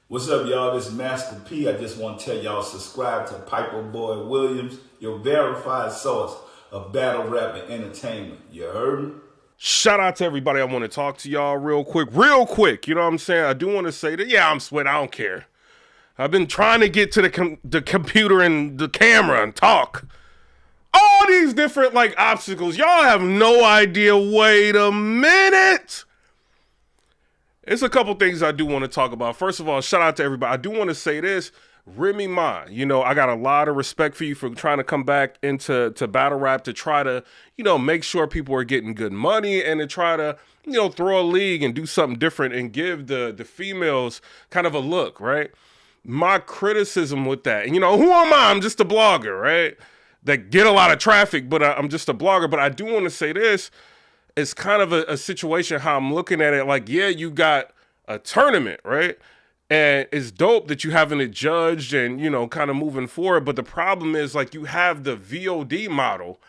What's up, y'all? This is Master P. I just want to tell y'all subscribe to PIPERBOY Williams, your verified source of battle rap and entertainment. You heard me? Shout out to everybody. I want to talk to y'all real quick. You know what I'm saying? I do want to say that, yeah, I'm sweating. I don't care. I've been trying to get to the computer and the camera and talk. All these different, obstacles. Y'all have no idea. Wait a minute. It's a couple things I do want to talk about. First of all, shout out to everybody. I do want to say this. Remy, I got a lot of respect for you for trying to come back into battle rap to try to, make sure people are getting good money and to try to, throw a league and do something different and give the females kind of a look, right? My criticism with that, and who am I? I'm just a blogger, right? That get a lot of traffic, but I'm just a blogger. But I do want to say this. It's kind of a situation how I'm looking at it. Yeah, you got a tournament, right? And it's dope that you having it judged and, kind of moving forward. But the problem is, you have the VOD model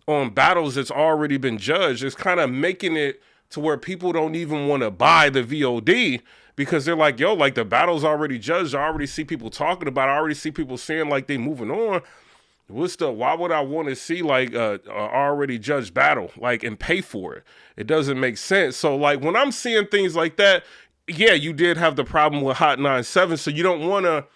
on battles that's already been judged. It's kind of making it to where people don't even want to buy the VOD because they're like, yo, the battle's already judged. I already see people talking about it. I already see people saying they moving on. Why would I want to see a already judged battle and pay for it? It doesn't make sense. So when I'm seeing things like that, yeah, you did have the problem with Hot 97, so you don't want to,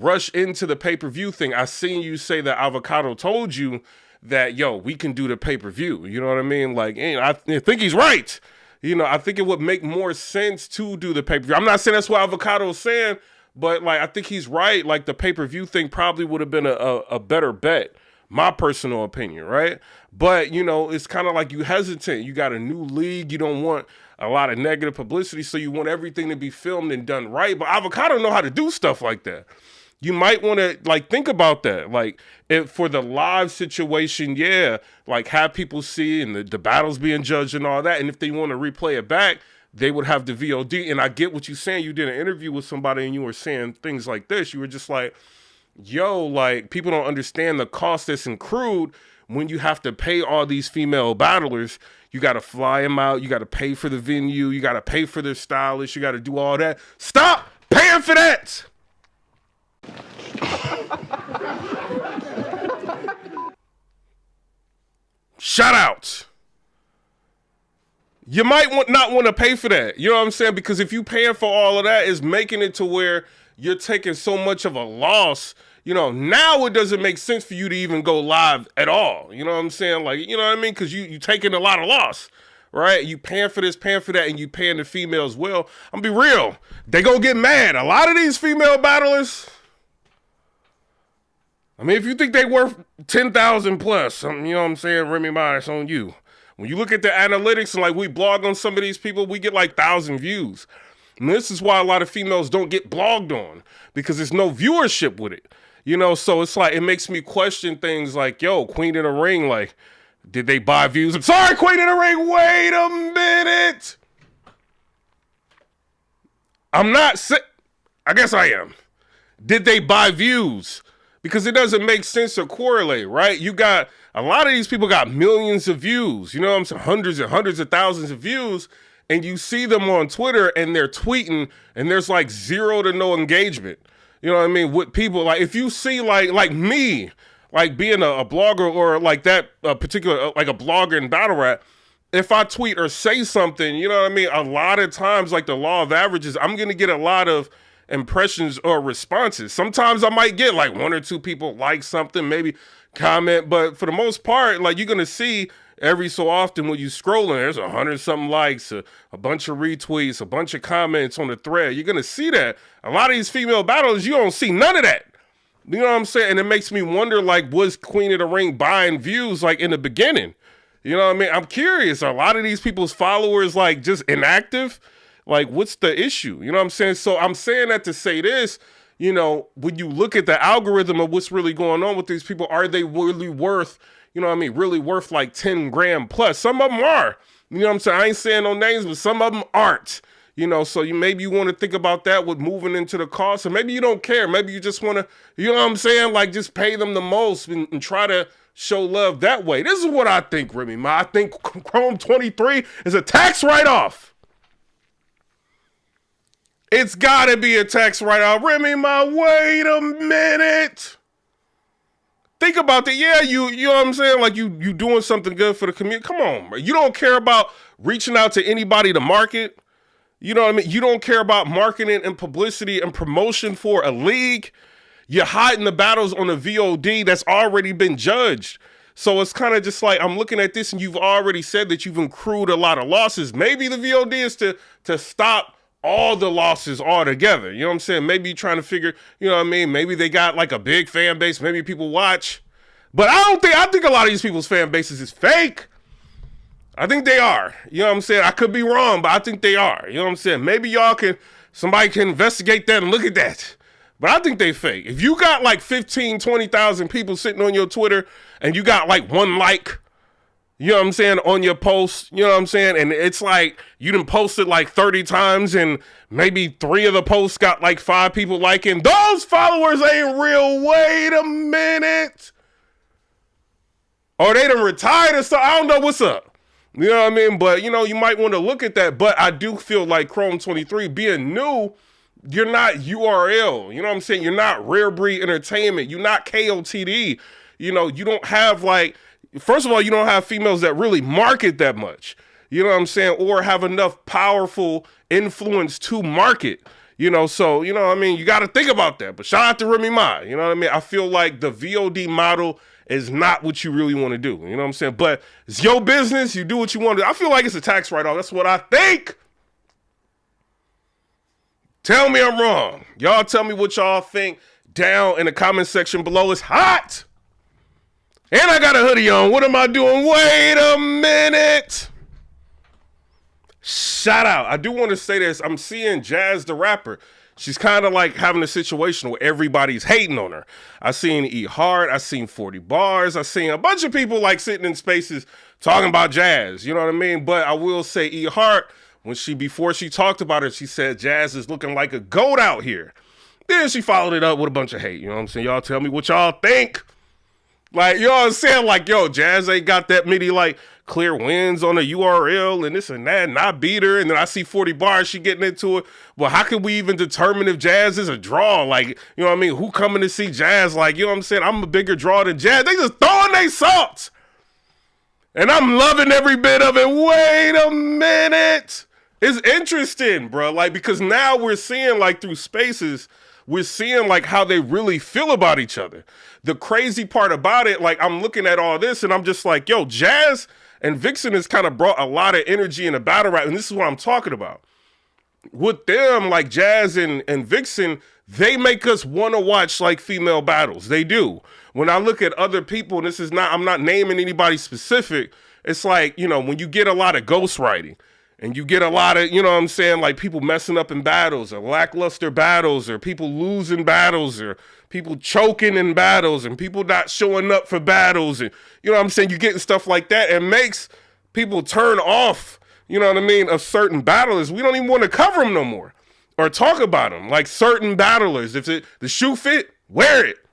rush into the pay-per-view thing. I seen you say that Avocado told you that, yo, we can do the pay-per-view. You know what I mean? I think he's right. I think it would make more sense to do the pay-per-view. I'm not saying that's what Avocado's saying, but I think he's right. The pay-per-view thing probably would have been a better bet. My personal opinion, right? But, it's kind of you hesitant. You got a new league. You don't want a lot of negative publicity, so you want everything to be filmed and done right. But Avocado know how to do stuff like that. You might want to, think about that. If for the live situation, yeah, have people see and the battles being judged and all that. And if they want to replay it back, they would have the VOD. And I get what you're saying. You did an interview with somebody and you were saying things like this. You were just yo, people don't understand the cost that's accrued when you have to pay all these female battlers. You got to fly them out. You got to pay for the venue. You got to pay for their stylists. You got to do all that. Stop paying for that. Shout out. You might not want to pay for that. You know what I'm saying? Because if you paying for all of that, it's making it to where you're taking so much of a loss. Now it doesn't make sense for you to even go live at all. You know what I'm saying? You know what I mean? Because you taking a lot of loss, right? You paying for this, paying for that, and you paying the females well. I'm gonna be real. They gonna get mad. A lot of these female battlers, if you think they worth 10,000 plus, you know what I'm saying? Remy Ma, it's on you. When you look at the analytics and we blog on some of these people, we get 1,000 views. And this is why a lot of females don't get blogged on because there's no viewership with it. So it's it makes me question things yo, Queen in the Ring, did they buy views? I'm sorry, Queen in the Ring, wait a minute. I'm not I guess I am. Did they buy views? Because it doesn't make sense to correlate, right? You got, a lot of these people got millions of views, you know what I'm saying? Hundreds and hundreds of thousands of views. And you see them on Twitter and they're tweeting and there's 0 to no engagement. You know what I mean? With people, if you see like me, being a blogger or that particular, a blogger in battle rap, if I tweet or say something, you know what I mean? A lot of times, the law of averages, I'm going to get a lot of impressions or responses. Sometimes I might get 1 or 2 people like something, maybe comment, but for the most part, you're going to see every so often when you scrolling, there's 100-something likes, a bunch of retweets, a bunch of comments on the thread. You're going to see that. A lot of these female battlers, you don't see none of that. You know what I'm saying? And it makes me wonder, was Queen of the Ring buying views, in the beginning? You know what I mean? I'm curious. Are a lot of these people's followers, just inactive? What's the issue? You know what I'm saying? So I'm saying that to say this, when you look at the algorithm of what's really going on with these people, are they really worth, really worth 10 grand plus? Some of them are, you know what I'm saying? I ain't saying no names, but some of them aren't, so maybe you want to think about that with moving into the cost, or maybe you don't care. Maybe you just want to, you know what I'm saying? Just pay them the most and try to show love that way. This is what I think, Remy Ma. I think Chrome 23 is a tax write-off. It's gotta be a text right out. Remy, wait a minute. Think about that. Yeah, you know what I'm saying? Like you doing something good for the community. Come on, bro. You don't care about reaching out to anybody to market. You know what I mean? You don't care about marketing and publicity and promotion for a league. You're hiding the battles on a VOD that's already been judged. So it's kind of just like, I'm looking at this and you've already said that you've accrued a lot of losses. Maybe the VOD is to stop all the losses altogether. You know what I'm saying? Maybe you're trying to figure, you know what I mean? Maybe they got like a big fan base. Maybe people watch. But I think a lot of these people's fan bases is fake. I think they are. You know what I'm saying? I could be wrong, but I think they are. You know what I'm saying? Maybe somebody can investigate that and look at that. But I think they fake. If you got like 15, 20,000 people sitting on your Twitter and you got like one like, you know what I'm saying, on your post, you know what I'm saying? And it's like you done posted like 30 times and maybe 3 of the posts got like 5 people liking. Those followers ain't real. Wait a minute. Or they done retired or stuff. I don't know what's up. You know what I mean? But, you know, you might want to look at that. But I do feel like Chrome 23 being new, you're not URL. You know what I'm saying? You're not Rare Breed Entertainment. You're not KOTD. You know, you don't have like, first of all, you don't have females that really market that much. You know what I'm saying? Or have enough powerful influence to market. You know, so, you know what I mean? You got to think about that. But shout out to Remy Ma. You know what I mean? I feel like the VOD model is not what you really want to do. You know what I'm saying? But it's your business. You do what you want to do. I feel like it's a tax write-off. That's what I think. Tell me I'm wrong. Y'all tell me what y'all think down in the comment section below. It's hot. And I got a hoodie on. What am I doing? Wait a minute. Shout out. I do want to say this. I'm seeing Jazz the rapper. She's kind of like having a situation where everybody's hating on her. I seen E Hart. I seen 40 Bars. I seen a bunch of people like sitting in spaces talking about Jazz. You know what I mean? But I will say E Hart, before she talked about it, she said Jazz is looking like a goat out here. Then she followed it up with a bunch of hate. You know what I'm saying? Y'all tell me what y'all think. Like, you know what I'm saying? Like, yo, Jazz ain't got that many, like, clear wins on a URL and this and that, and I beat her, and then I see 40 Bars, she getting into it. Well, how can we even determine if Jazz is a draw? Like, you know what I mean? Who coming to see Jazz? Like, you know what I'm saying? I'm a bigger draw than Jazz. They just throwing they salt. And I'm loving every bit of it. Wait a minute. It's interesting, bro. Like, because now we're seeing, like, through spaces, we're seeing, like, how they really feel about each other. The crazy part about it, like, I'm looking at all this, and I'm just like, yo, Jazz and Vixen has kind of brought a lot of energy in the battle rap, and this is what I'm talking about. With them, like, Jazz and Vixen, they make us want to watch, like, female battles. They do. When I look at other people, and I'm not naming anybody specific, it's like, you know, when you get a lot of ghostwriting, and you get a lot of, you know what I'm saying, like people messing up in battles or lackluster battles or people losing battles or people choking in battles and people not showing up for battles. And you know what I'm saying? You're getting stuff like that. It makes people turn off, you know what I mean, of certain battlers. We don't even want to cover them no more or talk about them. Like certain battlers, if the shoe fit, wear it.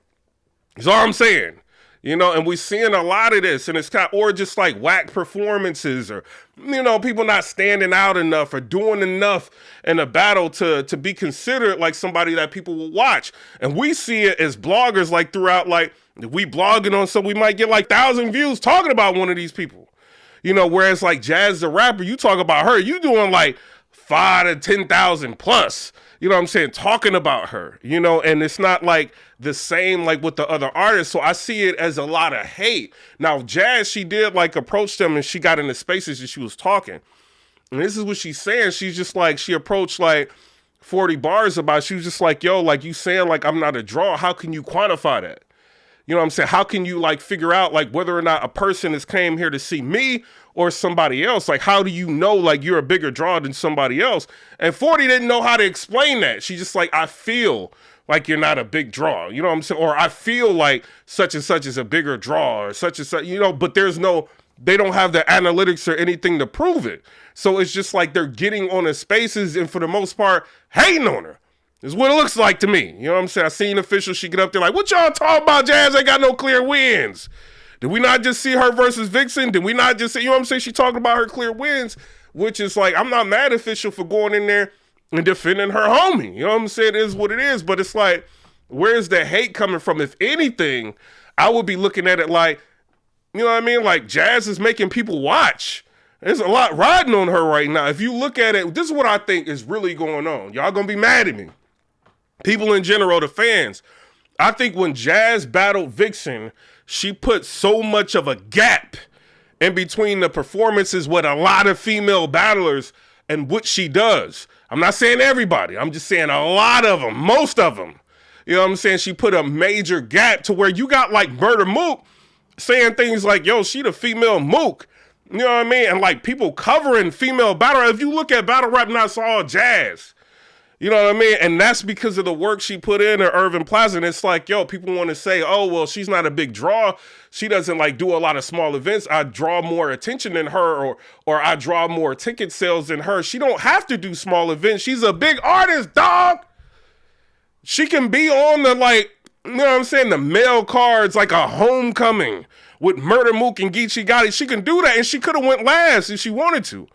That's all I'm saying. You know, and we're seeing a lot of this, and it's kind of, or just like whack performances, or, you know, people not standing out enough or doing enough in a battle to be considered like somebody that people will watch. And we see it as bloggers, like throughout, like, if we blogging on something, we might get like 1,000 views talking about one of these people. You know, whereas like Jazz the rapper, you talk about her, you doing like 5,000 to 10,000 plus. You know what I'm saying? Talking about her, you know, and it's not like the same like with the other artists. So I see it as a lot of hate. Now, Jazz, she did like approach them and she got into spaces and she was talking. And this is what she's saying. She's just like, she approached like 40 Bars about, she was just like, yo, like you saying like I'm not a draw. How can you quantify that? You know what I'm saying? How can you like figure out like whether or not a person has came here to see me or somebody else? Like, how do you know like you're a bigger draw than somebody else? And 40 didn't know how to explain that. She just like, I feel like you're not a big draw. You know what I'm saying? Or I feel like such and such is a bigger draw or such and such, you know, but they don't have the analytics or anything to prove it. So it's just like they're getting on the spaces and for the most part, hating on her. Is what it looks like to me. You know what I'm saying? I seen officials, she get up there like, what y'all talking about? Jazz ain't got no clear wins. Did we not just see her versus Vixen? Did we not just see, you know what I'm saying? She talking about her clear wins, which is like, I'm not mad official for going in there and defending her homie. You know what I'm saying? It is what it is. But it's like, where's the hate coming from? If anything, I would be looking at it like, you know what I mean? Like, Jazz is making people watch. There's a lot riding on her right now. If you look at it, this is what I think is really going on. Y'all gonna be mad at me. People in general, the fans. I think when Jazz battled Vixen, she put so much of a gap in between the performances with a lot of female battlers and what she does. I'm not saying everybody. I'm just saying a lot of them, most of them. You know what I'm saying? She put a major gap to where you got like Murder Mook saying things like, yo, she the female Mook. You know what I mean? And like people covering female battle. If you look at battle rap, now it's all Jazz. You know what I mean? And that's because of the work she put in at Irving Plaza. And it's like, yo, people want to say, oh, well, she's not a big draw. She doesn't like do a lot of small events. I draw more attention than her, or I draw more ticket sales than her. She don't have to do small events. She's a big artist, dog. She can be on the, like, you know what I'm saying, the mail cards, like a homecoming with Murder Mook and Geechee Gotti. She can do that, and she could have went last if she wanted to.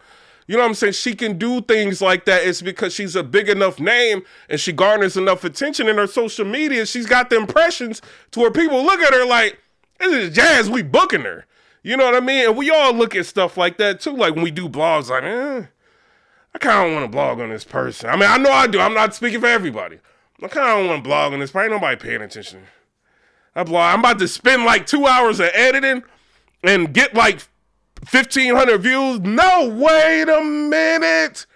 You know what I'm saying? She can do things like that. It's because she's a big enough name and she garners enough attention in her social media. She's got the impressions to where people look at her like, this is Jazz, we booking her. You know what I mean? And we all look at stuff like that too. Like when we do blogs, like, I kind of want to blog on this person. I mean, I know I do. I'm not speaking for everybody. I kind of want to blog on this person. Ain't nobody paying attention. I'm about to spend like 2 hours of editing and get like 1,500 views. No, wait a minute.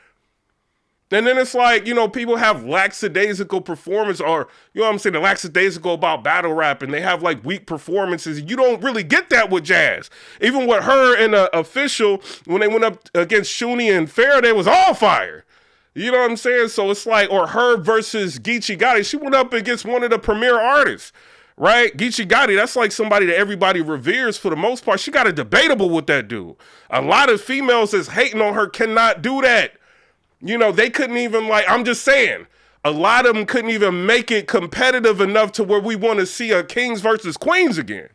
And then it's like, you know, people have lackadaisical performance, or, you know what I'm saying, the lackadaisical about battle rap, and they have like weak performances. You don't really get that with Jazz. Even with her and the Official, when they went up against Shuni and Faraday, was all fire. You know what I'm saying? So it's like, or her versus Geechee Gotti, she went up against one of the premier artists. Right? Geechee Gotti, that's like somebody that everybody reveres for the most part. She got a debatable with that dude. A lot of females that's hating on her cannot do that. You know, they couldn't even, like, I'm just saying, a lot of them couldn't even make it competitive enough to where we want to see a Kings versus Queens again.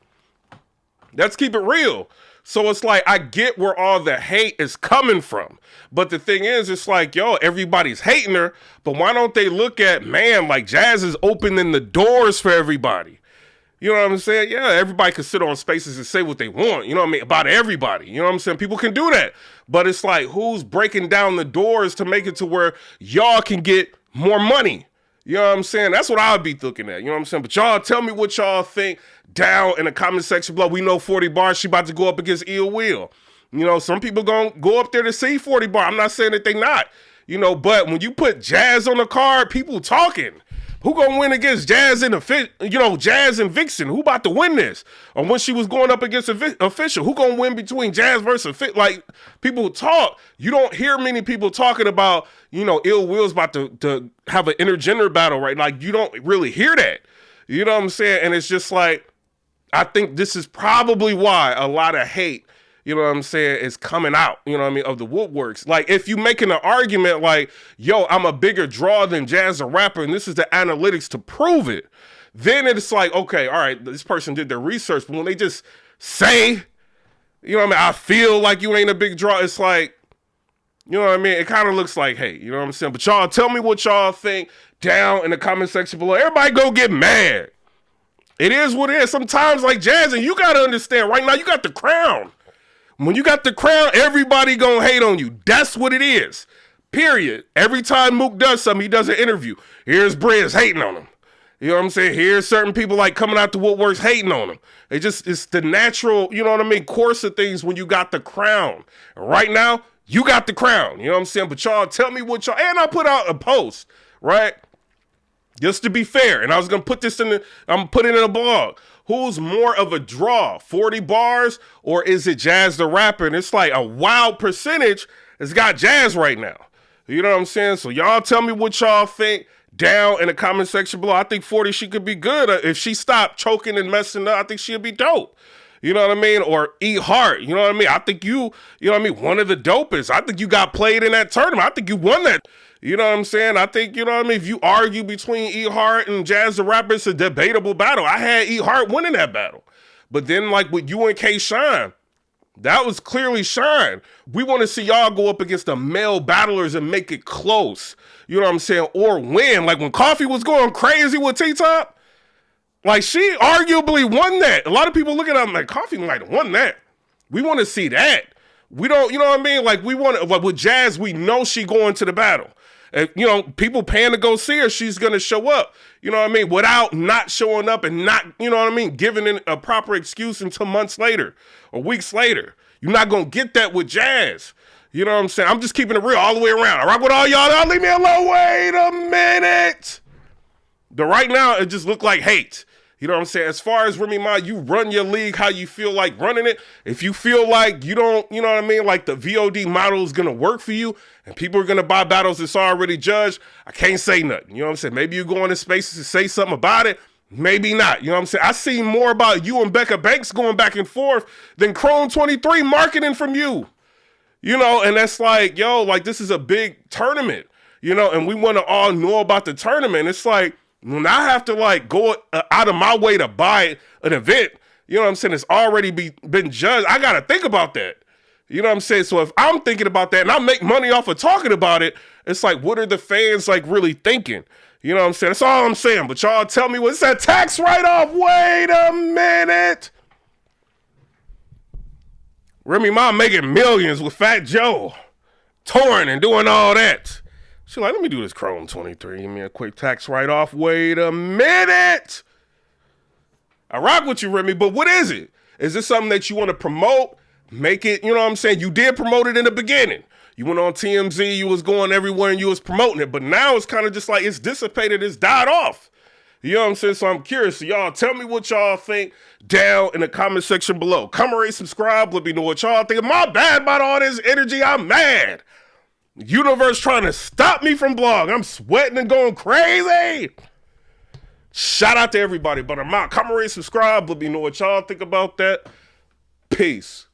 Let's keep it real. So it's like, I get where all the hate is coming from. But the thing is, it's like, yo, everybody's hating her, but why don't they look at, man, like Jazz is opening the doors for everybody. You know what I'm saying? Yeah, everybody can sit on spaces and say what they want, you know what I mean, about everybody. You know what I'm saying? People can do that. But it's like, who's breaking down the doors to make it to where y'all can get more money? You know what I'm saying? That's what I would be looking at. You know what I'm saying? But y'all tell me what y'all think down in the comment section below. We know 40 Bars, she about to go up against Ill Will. You know, some people gonna go up there to see 40 Bar. I'm not saying that they not. You know, but when you put Jazz on the card, people talking. Who gonna win against Jazz and Jazz and Vixen? Who about to win this? Or when she was going up against Official, who gonna win between Jazz versus like people talk? You don't hear many people talking about, you know, Ill Will's about to have an intergender battle, right? Like you don't really hear that. You know what I'm saying? And it's just like, I think this is probably why a lot of hate, you know what I'm saying, is coming out, you know what I mean, of the woodworks. Like, if you making an argument like, yo, I'm a bigger draw than Jazz a rapper, and this is the analytics to prove it, then it's like, okay, all right, this person did their research, but when they just say, you know what I mean, I feel like you ain't a big draw, it's like, you know what I mean, it kind of looks like hate, you know what I'm saying? But y'all, tell me what y'all think down in the comment section below. Everybody go get mad. It is what it is. Sometimes, like Jazz, and you got to understand, right now, you got the crown. When you got the crown, everybody gonna hate on you. That's what it is. Period. Every time Mook does something, he does an interview. Here's Briz hating on him. You know what I'm saying? Here's certain people like coming out the woodworks hating on him. It's the natural, you know what I mean, course of things when you got the crown. And right now, you got the crown. You know what I'm saying? But y'all tell me what y'all, and I put out a post, right? Just to be fair. And I was gonna put this I'm putting it in a blog. Who's more of a draw, 40 Bars, or is it Jazz the rapper? And it's like a wild percentage has got Jazz right now. You know what I'm saying? So y'all tell me what y'all think down in the comment section below. I think 40, she could be good. If she stopped choking and messing up, I think she'd be dope. You know what I mean? Or E Heart, you know what I mean? I think you know what I mean? One of the dopest. I think you got played in that tournament. I think you won that. You know what I'm saying? I think, you know what I mean? If you argue between E Heart and Jazz the rapper, it's a debatable battle. I had E Heart winning that battle. But then, like with you and K Shine, That was clearly shine. We want to see y'all go up against the male battlers and make it close. You know what I'm saying? Or win. Like when Coffee was going crazy with T-Top, like she arguably won that. A lot of people look at them like Coffee might have won that. We want to see that. We don't, you know what I mean? Like we want to, like with Jazz, we know she going to the battle. And, you know, people paying to go see her, she's going to show up, you know what I mean, without not showing up and not, you know what I mean, giving a proper excuse until months later or weeks later. You're not going to get that with Jazz. You know what I'm saying? I'm just keeping it real all the way around. I rock with all y'all. Y'all leave me alone. Wait a minute. But right now, it just looked like hate. You know what I'm saying? As far as Remy Ma, you run your league how you feel like running it. If you feel like you don't, you know what I mean, like the VOD model is going to work for you and people are going to buy battles that's already judged, I can't say nothing. You know what I'm saying? Maybe you go into spaces to say something about it. Maybe not. You know what I'm saying? I see more about you and Becca Banks going back and forth than Chrome 23 marketing from you. You know, and that's like, yo, like this is a big tournament, you know, and we want to all know about the tournament. It's like, when I have to like go out of my way to buy an event, you know what I'm saying, it's already been judged. I got to think about that. You know what I'm saying? So if I'm thinking about that and I make money off of talking about it, it's like, what are the fans like really thinking? You know what I'm saying? That's all I'm saying. But y'all tell me, what's that tax write-off? Wait a minute. Remy Ma making millions with Fat Joe, touring and doing all that. She's like, let me do this Chrome 23. Give me a quick tax write-off. Wait a minute. I rock with you, Remy, but what is it? Is this something that you want to promote? Make it, you know what I'm saying? You did promote it in the beginning. You went on TMZ, you was going everywhere and you was promoting it, but now it's kind of just like it's dissipated, it's died off. You know what I'm saying? So I'm curious. So y'all tell me what y'all think down in the comment section below. Comment, rate, subscribe. Let me know what y'all think. My bad about all this energy. I'm mad. Universe trying to stop me from blog. I'm sweating and going crazy. Shout out to everybody, but I'm out. Comment, rate, subscribe. Let me know what y'all think about that. Peace.